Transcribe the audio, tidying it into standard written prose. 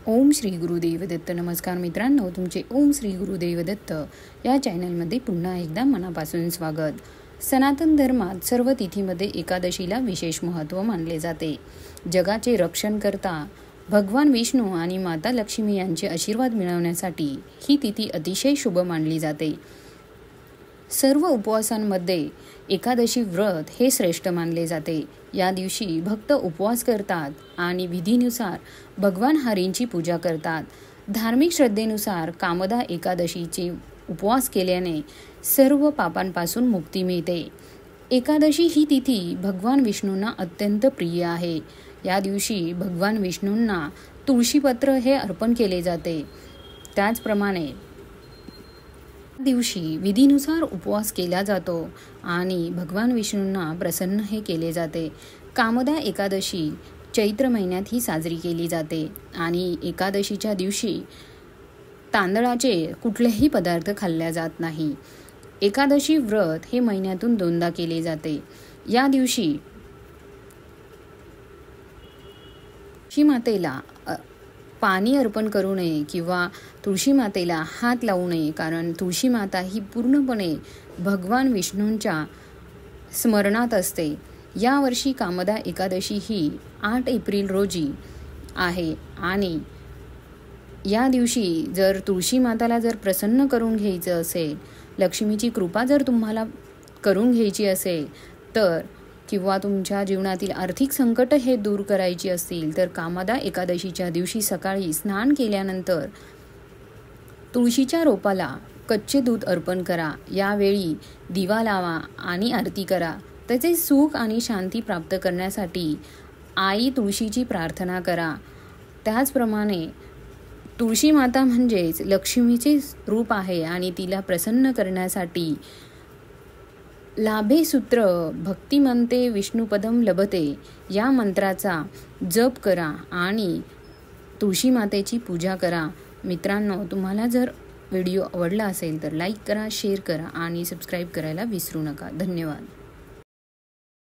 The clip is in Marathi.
ओम श्री गुरुदेव दत्त. नमस्कार मित्रांनो, तुमचे ओम श्री गुरुदेव दत्त या चॅनलमध्ये पुन्हा एकदा मनापासून स्वागत. सनातन धर्मात सर्व तिथीमध्ये एकादशीला विशेष महत्त्व मानले जाते. जगाचे रक्षण करता भगवान विष्णू आणि माता लक्ष्मी यांचे आशीर्वाद मिळवण्यासाठी ही तिथी अतिशय शुभ मानली जाते. सर्व उपवासांमध्ये एकादशी व्रत हे श्रेष्ठ मानले जाते. या दिवशी भक्त उपवास करतात आणि विधीनुसार भगवान हरींची पूजा करतात. धार्मिक श्रद्धेनुसार कामदा एकादशीचे उपवास केल्याने सर्व पापांपासून मुक्ती मिळते. एकादशी ही तिथी भगवान विष्णूंना अत्यंत प्रिय आहे. या दिवशी भगवान विष्णूंना तुळशीपत्र हे अर्पण केले जाते. त्याचप्रमाणे दिवशी विधीनुसार उपवास केला जातो आणि भगवान विष्णूंना प्रसन्न हे केले जाते. कामदा एकादशी चैत्र महिन्यात ही साजरी केली जाते आणि एकादशीच्या दिवशी तांदळाचे कुठलेही पदार्थ खाल्ले जात नाही. एकादशी व्रत हे महिन्यातून 2दा केले जाते. या दिवशी तुळशी मातेला पाणी अर्पण करू नये किंवा तुळशी मातेला हात लावू नये, कारण तुळशी माता ही पूर्णपणे भगवान विष्णूंच्या स्मरणात असते. यावर्षी कामदा एकादशी ही 8 एप्रिल रोजी आहे आणि या दिवशी जर तुळशी माताला जर प्रसन्न करून घ्यायचं असेल, लक्ष्मीची कृपा जर तुम्हाला करून घ्यायची असेल तर किंवा तुमच्या जीवनातील आर्थिक संकट हे दूर करायची असतील तर कामदा एकादशीच्या दिवशी सकाळी स्नान केल्यानंतर तुळशीच्या रोपाला कच्चे दूध अर्पण करा. यावेळी दिवा लावा आणि आरती करा. त्याचे सुख आणि शांती प्राप्त करण्यासाठी आई तुळशीची प्रार्थना करा. त्याचप्रमाणे तुळशी माता म्हणजेच लक्ष्मीचे रूप आहे आणि तिला प्रसन्न करण्यासाठी लाभे सूत्र भक्तिमंते विष्णुपदम लभते या मंत्राचा जप करा आणि तुळशी मातेची पूजा करा. मित्रांनो, तुम्हाला जर व्हिडिओ आवडला असेल तर लाईक करा, शेअर करा आणि सबस्क्राईब करायला विसरू नका. धन्यवाद.